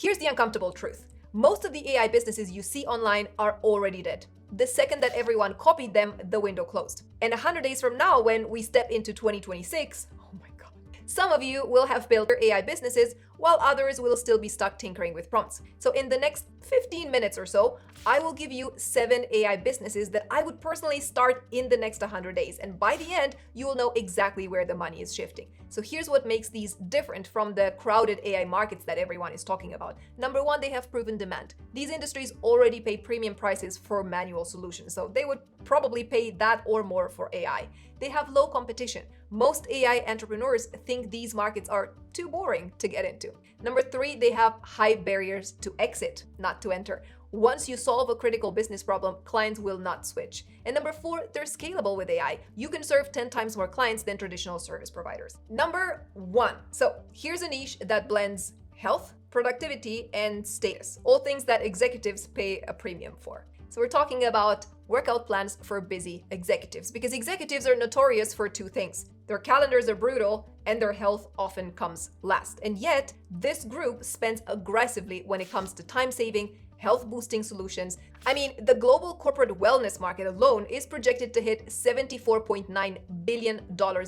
Here's the uncomfortable truth. Most of the AI businesses you see online are already dead. The second that everyone copied them, the window closed. And 100 days from now, when we step into 2026, oh my God, some of you will have built your AI businesses while others will still be stuck tinkering with prompts. So in the next 15 minutes or so, I will give you 7 AI businesses that I would personally start in the next 100 days. And by the end, you will know exactly where the money is shifting. So here's what makes these different from the crowded AI markets that everyone is talking about. Number one, they have proven demand. These industries already pay premium prices for manual solutions, so they would probably pay that or more for AI. They have low competition. Most AI entrepreneurs think these markets are too boring to get into. Number three, they have high barriers to exit, not to enter. Once you solve a critical business problem, clients will not switch. And number four, they're scalable with AI. You can serve 10 times more clients than traditional service providers. Number one, so here's a niche that blends health, productivity, and status, all things that executives pay a premium for. So we're talking about workout plans for busy executives, because executives are notorious for two things. Their calendars are brutal and their health often comes last. And yet, this group spends aggressively when it comes to time-saving, health-boosting solutions. I mean, the global corporate wellness market alone is projected to hit $74.9 billion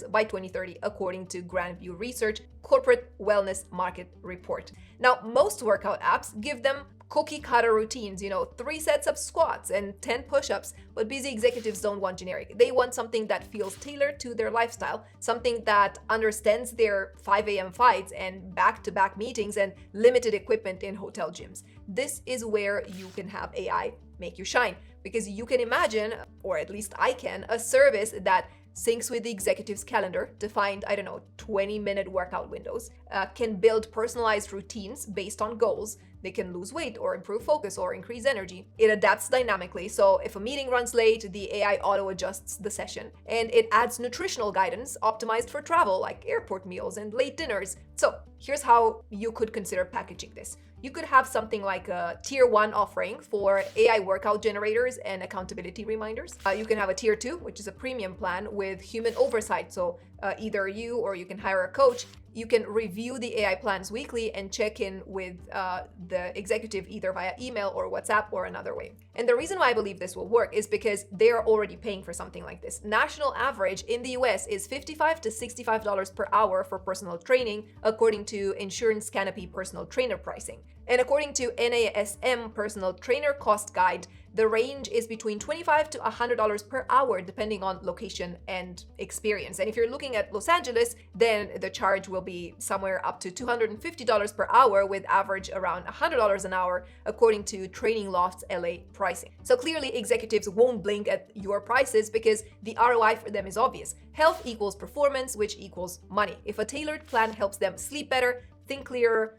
by 2030, according to Grandview Research Corporate Wellness Market Report. Now, most workout apps give them cookie-cutter routines, 3 sets of squats and 10 push-ups, but busy executives don't want generic. They want something that feels tailored to their lifestyle, something that understands their 5 a.m. fights and back-to-back meetings and limited equipment in hotel gyms. This is where you can have AI make you shine, because you can imagine, or at least I can, a service that syncs with the executive's calendar to find, 20-minute workout windows, can build personalized routines based on goals. They can lose weight or improve focus or increase energy. It adapts dynamically, so if a meeting runs late, the AI auto-adjusts the session. And it adds nutritional guidance optimized for travel, like airport meals and late dinners. So here's how you could consider packaging this. You could have something like a tier 1 offering for AI workout generators and accountability reminders. You can have a tier 2, which is a premium plan with human oversight. So either you or you can hire a coach. You can review the AI plans weekly and check in with the executive either via email or WhatsApp or another way. And the reason why I believe this will work is because they are already paying for something like this. National average in the US is $55 to $65 per hour for personal training, according to Insurance Canopy personal trainer pricing. And according to NASM personal trainer cost guide, the range is between $25 to $100 per hour, depending on location and experience. And if you're looking at Los Angeles, then the charge will be somewhere up to $250 per hour, with average around $100 an hour, according to Training Loft's LA pricing. So clearly, executives won't blink at your prices because the ROI for them is obvious. Health equals performance, which equals money. If a tailored plan helps them sleep better, think clearer,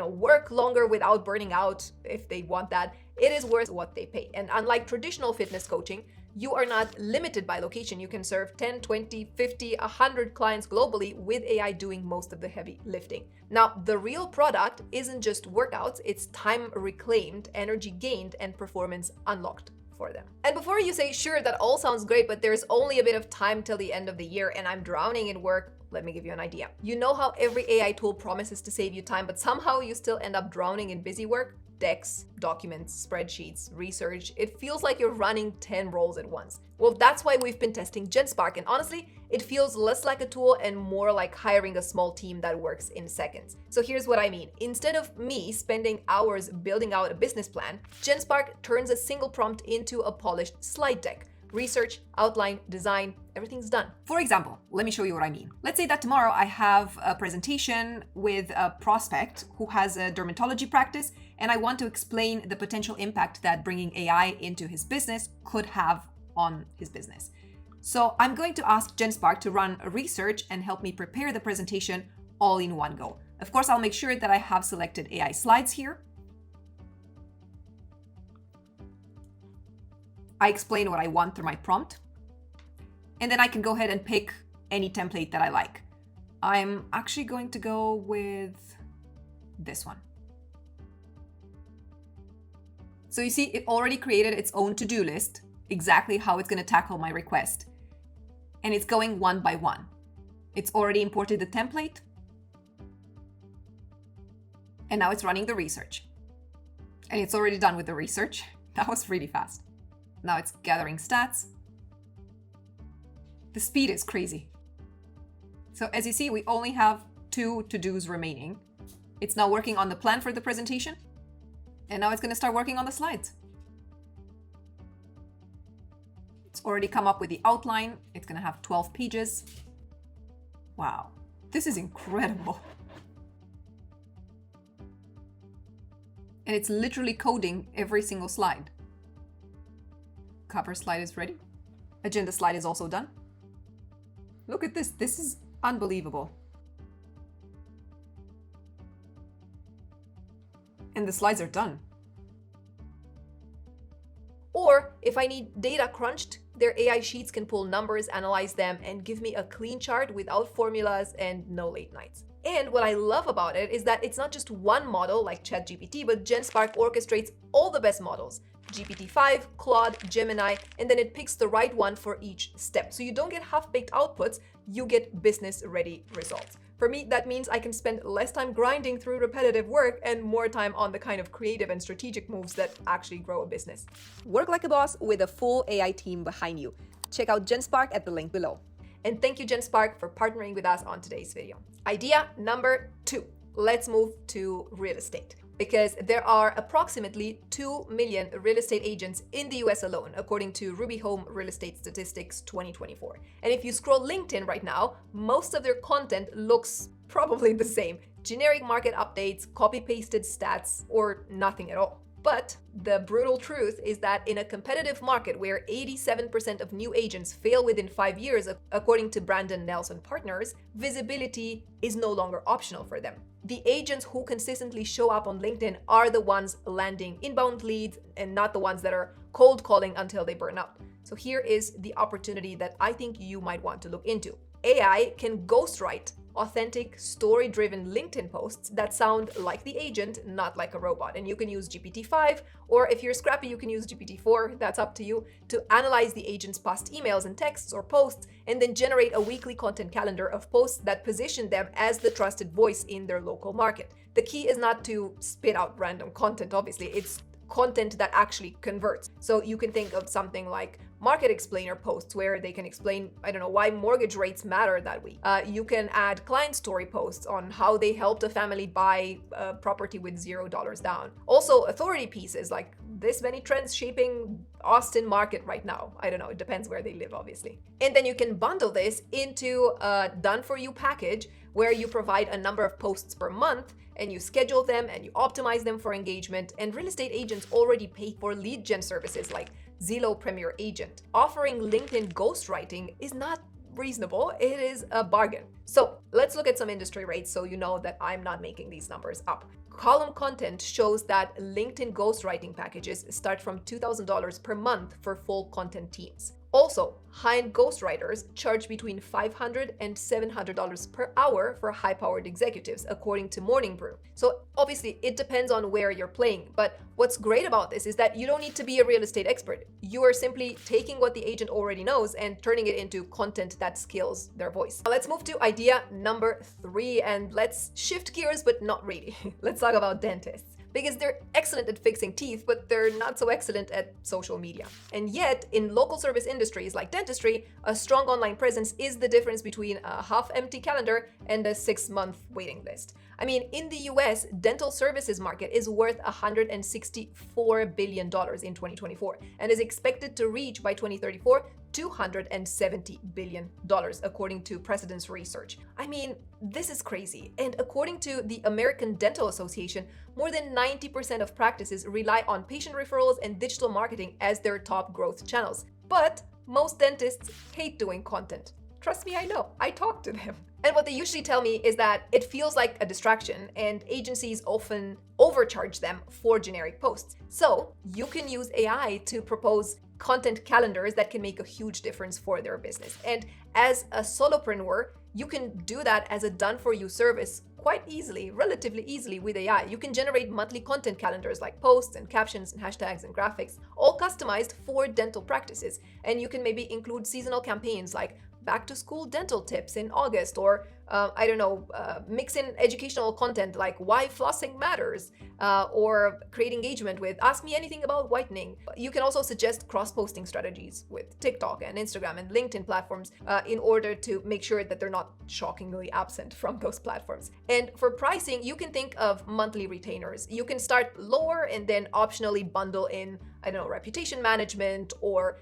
work longer without burning out if they want that, it is worth what they pay. And unlike traditional fitness coaching, you are not limited by location. You can serve 10, 20, 50, 100 clients globally with AI doing most of the heavy lifting. Now, the real product isn't just workouts, it's time reclaimed, energy gained, and performance unlocked for them. And before you say, sure, that all sounds great, but there's only a bit of time till the end of the year and I'm drowning in work, let me give you an idea. You know how every AI tool promises to save you time, but somehow you still end up drowning in busy work? Decks, documents, spreadsheets, research. It feels like you're running 10 roles at once. Well, that's why we've been testing Genspark, and honestly, it feels less like a tool and more like hiring a small team that works in seconds. So here's what I mean. Instead of me spending hours building out a business plan, Genspark turns a single prompt into a polished slide deck. Research, outline, design, everything's done. For example, let me show you what I mean. Let's say that tomorrow I have a presentation with a prospect who has a dermatology practice, and I want to explain the potential impact that bringing AI into his business could have on his business. So I'm going to ask Genspark to run a research and help me prepare the presentation all in one go. Of course, I'll make sure that I have selected AI slides here. I explain what I want through my prompt, and then I can go ahead and pick any template that I like. I'm actually going to go with this one. So you see, it already created its own to-do list, exactly how it's going to tackle my request. And it's going one by one. It's already imported the template. And now it's running the research. And it's already done with the research. That was really fast. Now it's gathering stats. The speed is crazy. So as you see, we only have 2 to-dos remaining. It's now working on the plan for the presentation. And now it's going to start working on the slides. It's already come up with the outline. It's going to have 12 pages. Wow, this is incredible. And it's literally coding every single slide. Cover slide is ready. Agenda slide is also done. Look at this. This is unbelievable. And the slides are done. Or if I need data crunched, their AI sheets can pull numbers, analyze them, and give me a clean chart without formulas and no late nights. And what I love about it is that it's not just one model like ChatGPT, but Genspark orchestrates all the best models. GPT-5, Claude, Gemini, and then it picks the right one for each step. So you don't get half-baked outputs, you get business-ready results. For me, that means I can spend less time grinding through repetitive work and more time on the kind of creative and strategic moves that actually grow a business. Work like a boss with a full AI team behind you. Check out Genspark at the link below. And thank you, Genspark, for partnering with us on today's video. Idea number 2. Let's move to real estate. Because there are approximately 2 million real estate agents in the US alone, according to Ruby Home Real Estate Statistics 2024. And if you scroll LinkedIn right now, most of their content looks probably the same. Generic market updates, copy-pasted stats, or nothing at all. But the brutal truth is that in a competitive market where 87% of new agents fail within 5 years, according to Brandon Nelson Partners, visibility is no longer optional for them. The agents who consistently show up on LinkedIn are the ones landing inbound leads and not the ones that are cold calling until they burn out. So here is the opportunity that I think you might want to look into. AI can ghostwrite authentic, story-driven LinkedIn posts that sound like the agent, not like a robot. And you can use GPT-5, or if you're scrappy, you can use GPT-4, that's up to you, to analyze the agent's past emails and texts or posts, and then generate a weekly content calendar of posts that position them as the trusted voice in their local market. The key is not to spit out random content, obviously, it's content that actually converts. So you can think of something like market explainer posts where they can explain, I don't know, why mortgage rates matter that week. You can add client story posts on how they helped a family buy a property with $0 down. Also, authority pieces like this many trends shaping Austin market right now. I don't know, it depends where they live, obviously. And then you can bundle this into a done for you package where you provide a number of posts per month and you schedule them and you optimize them for engagement. And real estate agents already pay for lead gen services like Zillow Premier Agent. Offering LinkedIn ghostwriting is not reasonable, it is a bargain. So let's look at some industry rates so you know that I'm not making these numbers up. Column Content shows that LinkedIn ghostwriting packages start from $2,000 per month for full content teams. Also, high-end ghostwriters charge between $500 and $700 per hour for high-powered executives, according to Morning Brew. So obviously, it depends on where you're playing. But what's great about this is that you don't need to be a real estate expert. You are simply taking what the agent already knows and turning it into content that skills their voice. Now let's move to idea number 3, and let's shift gears, but not really. Let's talk about dentists. Because they're excellent at fixing teeth, but they're not so excellent at social media. And yet, in local service industries like dentistry, a strong online presence is the difference between a half-empty calendar and a 6-month waiting list. I mean, in the US, dental services market is worth $164 billion in 2024 and is expected to reach by 2034 $270 billion, according to Precedence Research. I mean, this is crazy. And according to the American Dental Association, more than 90% of practices rely on patient referrals and digital marketing as their top growth channels. But most dentists hate doing content. Trust me, I know. I talk to them. And what they usually tell me is that it feels like a distraction and agencies often overcharge them for generic posts. So you can use AI to propose content calendars that can make a huge difference for their business. And as a solopreneur, you can do that as a done-for-you service quite easily, relatively easily with AI. You can generate monthly content calendars like posts and captions and hashtags and graphics, all customized for dental practices. And you can maybe include seasonal campaigns like back-to-school dental tips in August or mix in educational content like why flossing matters, or create engagement with ask me anything about whitening. You can also suggest cross-posting strategies with TikTok and Instagram and LinkedIn platforms in order to make sure that they're not shockingly absent from those platforms. And for pricing, you can think of monthly retainers. You can start lower and then optionally bundle in, reputation management or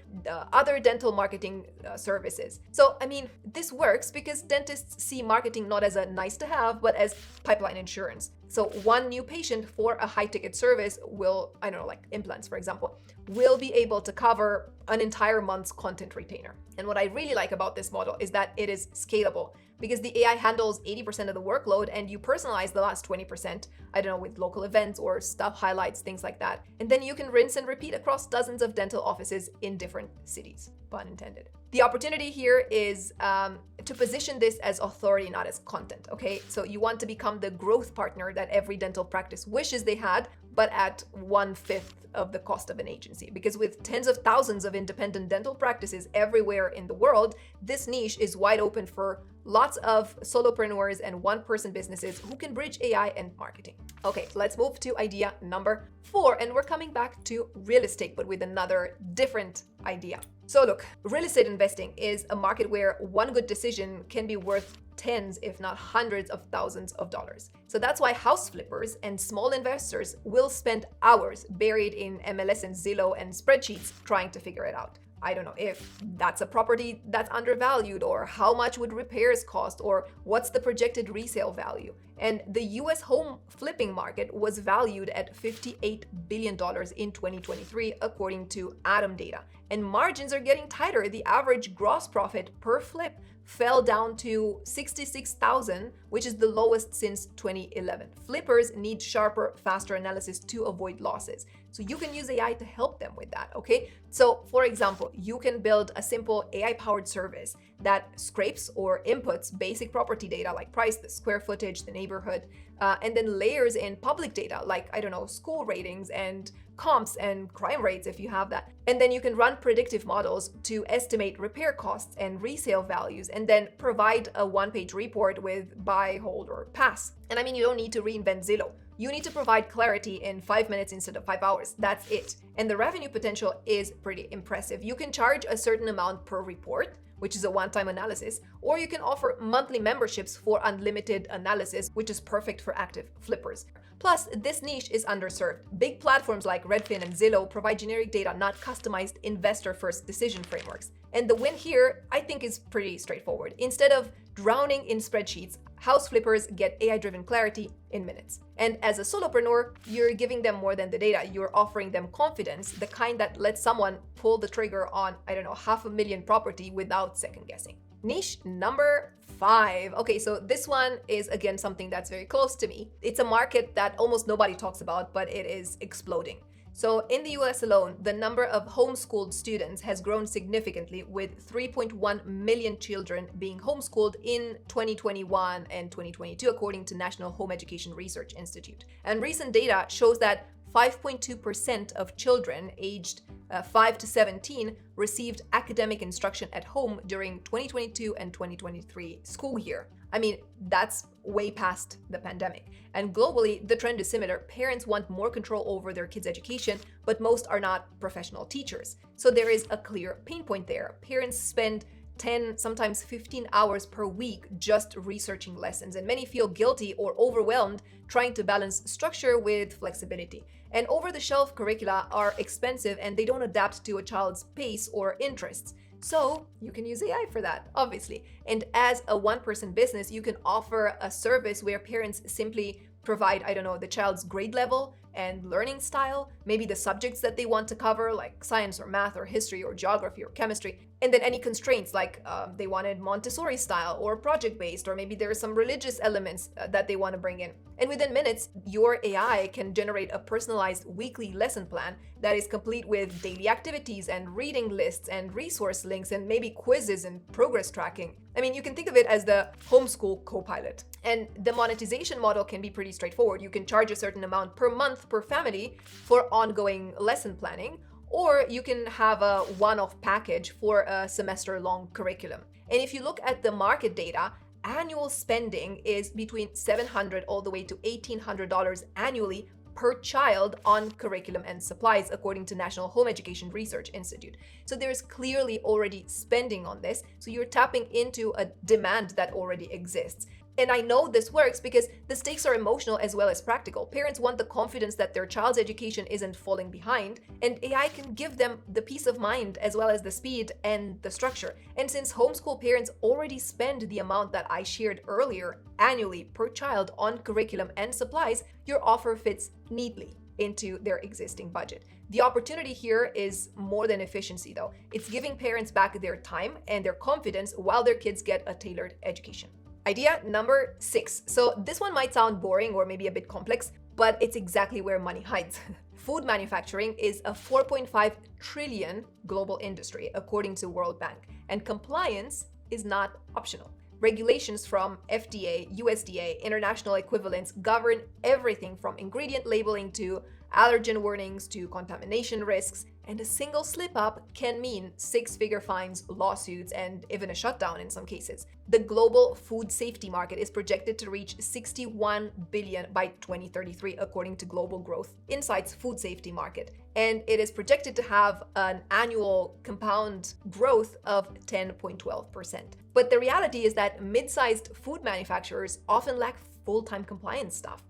other dental marketing services. So, this works because dentists see marketing not as a nice to have, but as pipeline insurance. So one new patient for a high ticket service will, like implants, for example, will be able to cover an entire month's content retainer. And what I really like about this model is that it is scalable because the AI handles 80% of the workload and you personalize the last 20%, with local events or stuff highlights, things like that. And then you can rinse and repeat across dozens of dental offices in different cities, pun intended. The opportunity here is to position this as authority, not as content, okay? So you want to become the growth partner that every dental practice wishes they had, but at 1/5 of the cost of an agency. Because with tens of thousands of independent dental practices everywhere in the world, this niche is wide open for lots of solopreneurs and one-person businesses who can bridge AI and marketing. Okay, let's move to idea number 4, and we're coming back to real estate, but with another different idea. So look, real estate investing is a market where one good decision can be worth tens, if not hundreds of thousands of dollars. So that's why house flippers and small investors will spend hours buried in MLS and Zillow and spreadsheets trying to figure it out. I don't know if that's a property that's undervalued, or how much would repairs cost, or what's the projected resale value. And the US home flipping market was valued at $58 billion in 2023, according to Atom data. And margins are getting tighter. The average gross profit per flip fell down to $66,000, which is the lowest since 2011. Flippers need sharper, faster analysis to avoid losses. So you can use AI to help them with that, okay? So for example, you can build a simple AI-powered service that scrapes or inputs basic property data like price, the square footage, the neighborhood, and then layers in public data like, school ratings and comps and crime rates if you have that. And then you can run predictive models to estimate repair costs and resale values, and then provide a one-page report with buy, hold, or pass. And you don't need to reinvent Zillow. You need to provide clarity in 5 minutes instead of 5 hours. That's it. And the revenue potential is pretty impressive. You can charge a certain amount per report, which is a one-time analysis, or you can offer monthly memberships for unlimited analysis, which is perfect for active flippers. Plus, this niche is underserved. Big platforms like Redfin and Zillow provide generic data, not customized investor-first decision frameworks. And the win here, I think, is pretty straightforward. Instead of drowning in spreadsheets, house flippers get AI-driven clarity in minutes. And as a solopreneur, you're giving them more than the data. You're offering them confidence, the kind that lets someone pull the trigger on, 500,000 property without second guessing. Niche number 5. Okay, so this one is again something that's very close to me. It's a market that almost nobody talks about, but it is exploding. So in the US alone, the number of homeschooled students has grown significantly, with 3.1 million children being homeschooled in 2021 and 2022, according to National Home Education Research Institute. And recent data shows that 5.2% of children aged 5 to 17 received academic instruction at home during 2022 and 2023 school year. That's way past the pandemic. And globally, the trend is similar. Parents want more control over their kids' education, but most are not professional teachers. So there is a clear pain point there. Parents spend 10, sometimes 15 hours per week just researching lessons, and many feel guilty or overwhelmed trying to balance structure with flexibility. And over-the-shelf curricula are expensive and they don't adapt to a child's pace or interests. So you can use AI for that, obviously. And as a one-person business, you can offer a service where parents simply provide, the child's grade level and learning style, maybe the subjects that they want to cover, like science or math or history or geography or chemistry, and then any constraints like they wanted Montessori style or project-based, or maybe there are some religious elements that they want to bring in. And within minutes, your AI can generate a personalized weekly lesson plan that is complete with daily activities and reading lists and resource links and maybe quizzes and progress tracking. You can think of it as the homeschool co-pilot. And the monetization model can be pretty straightforward. You can charge a certain amount per month per family for ongoing lesson planning, or you can have a one-off package for a semester-long curriculum. And if you look at the market data, annual spending is between $700 all the way to $1,800 annually per child on curriculum and supplies, according to National Home Education Research Institute. So there's clearly already spending on this. So you're tapping into a demand that already exists. And I know this works because the stakes are emotional as well as practical. Parents want the confidence that their child's education isn't falling behind, and AI can give them the peace of mind as well as the speed and the structure. And since homeschool parents already spend the amount that I shared earlier annually per child on curriculum and supplies, your offer fits neatly into their existing budget. The opportunity here is more than efficiency though. It's giving parents back their time and their confidence while their kids get a tailored education. Idea number 6. So this one might sound boring or maybe a bit complex, but it's exactly where money hides. Food manufacturing is a 4.5 trillion global industry, according to World Bank, and compliance is not optional. Regulations from FDA, USDA, international equivalents govern everything from ingredient labeling to allergen warnings to contamination risks, and a single slip-up can mean six-figure fines, lawsuits, and even a shutdown in some cases. The global food safety market is projected to reach 61 billion by 2033, according to Global Growth Insights Food Safety Market, and it is projected to have an annual compound growth of 10.12%. But the reality is that mid-sized food manufacturers often lack full-time compliance staff.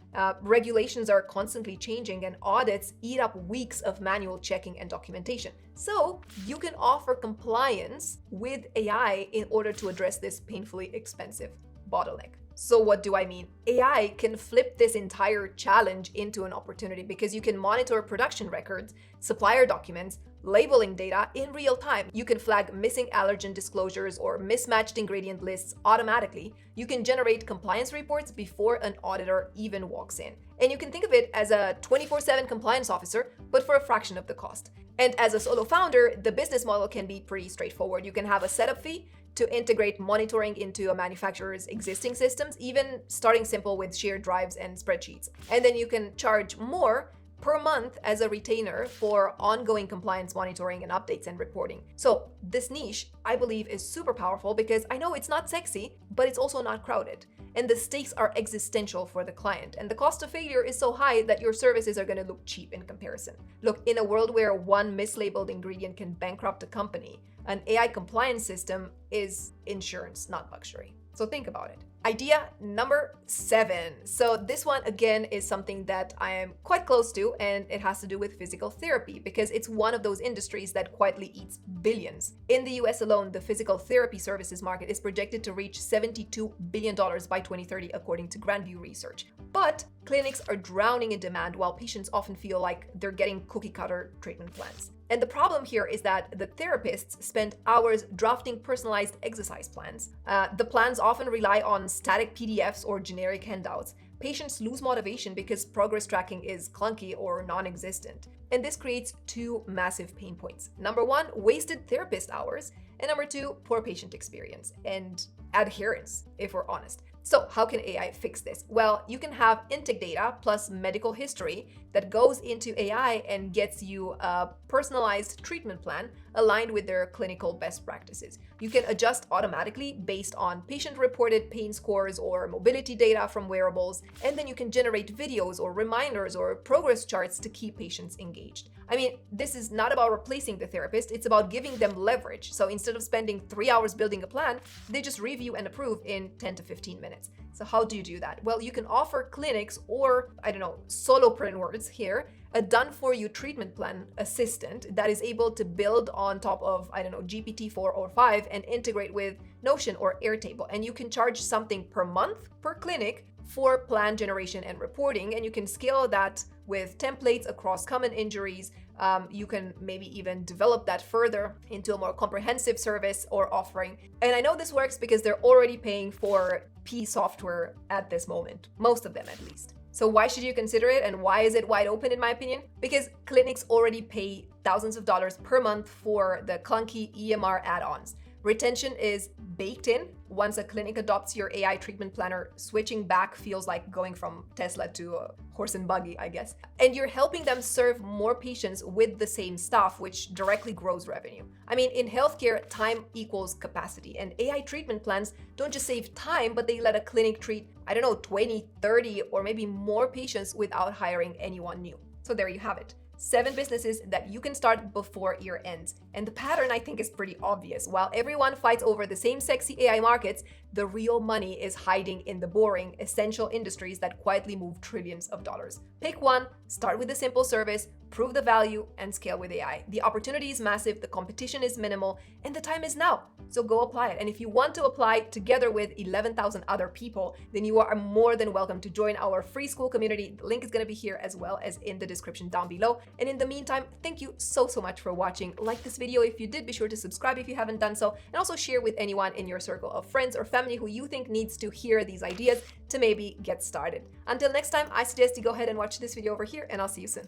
Regulations are constantly changing and audits eat up weeks of manual checking and documentation. So you can offer compliance with AI in order to address this painfully expensive bottleneck. So what do I mean? AI can flip this entire challenge into an opportunity because you can monitor production records, supplier documents, labeling data in real time. You can flag missing allergen disclosures or mismatched ingredient lists automatically. You can generate compliance reports before an auditor even walks in. And you can think of it as a 24/7 compliance officer, but for a fraction of the cost. And as a solo founder, the business model can be pretty straightforward. You can have a setup fee to integrate monitoring into a manufacturer's existing systems, even starting simple with shared drives and spreadsheets. And then you can charge more per month as a retainer for ongoing compliance monitoring and updates and reporting. So this niche, I believe, is super powerful because I know it's not sexy, but it's also not crowded. And the stakes are existential for the client. And the cost of failure is so high that your services are going to look cheap in comparison. Look, in a world where one mislabeled ingredient can bankrupt a company, an AI compliance system is insurance, not luxury. So think about it. Idea number 7. So this one again is something that I am quite close to, and it has to do with physical therapy because it's one of those industries that quietly eats billions. In the US alone, the physical therapy services market is projected to reach $72 billion by 2030, according to Grandview Research. But clinics are drowning in demand while patients often feel like they're getting cookie-cutter treatment plans. And the problem here is that the therapists spend hours drafting personalized exercise plans. The plans often rely on static PDFs or generic handouts. Patients lose motivation because progress tracking is clunky or non-existent. And this creates two massive pain points. Number one, wasted therapist hours. And number two, poor patient experience and adherence, if we're honest. So how can AI fix this? Well, you can have intake data plus medical history that goes into AI and gets you a personalized treatment plan aligned with their clinical best practices. You can adjust automatically based on patient-reported pain scores or mobility data from wearables, and then you can generate videos or reminders or progress charts to keep patients engaged. I mean, this is not about replacing the therapist, it's about giving them leverage. So instead of spending 3 hours building a plan, they just review and approve in 10 to 15 minutes. So how do you do that? Well, you can offer clinics or, solopreneurs here, a done-for-you treatment plan assistant that is able to build on top of, GPT-4 or 5 and integrate with Notion or Airtable. And you can charge something per month per clinic for plan generation and reporting, and you can scale that with templates across common injuries. You can maybe even develop that further into a more comprehensive service or offering. And I know this works because they're already paying for P software at this moment, most of them at least. So why should you consider it, and why is it wide open in my opinion? Because clinics already pay thousands of dollars per month for the clunky EMR add-ons. Retention is baked in. Once a clinic adopts your AI treatment planner, switching back feels like going from Tesla to a horse and buggy, I guess. And you're helping them serve more patients with the same staff, which directly grows revenue. I mean, in healthcare, time equals capacity, and AI treatment plans don't just save time, but they let a clinic treat, 20, 30, or maybe more patients without hiring anyone new. So there you have it. 7 businesses that you can start before year ends. And the pattern, I think, is pretty obvious. While everyone fights over the same sexy AI markets, the real money is hiding in the boring, essential industries that quietly move trillions of dollars. Pick one, start with a simple service, prove the value, and scale with AI. The opportunity is massive, the competition is minimal, and the time is now. So go apply it. And if you want to apply together with 11,000 other people, then you are more than welcome to join our free school community. The link is going to be here as well as in the description down below. And in the meantime, thank you so much for watching. Like this video if you did, be sure to subscribe if you haven't done so, and also share with anyone in your circle of friends or family who you think needs to hear these ideas to maybe get started. Until next time, I suggest you go ahead and watch this video over here, and I'll see you soon.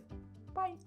Bye.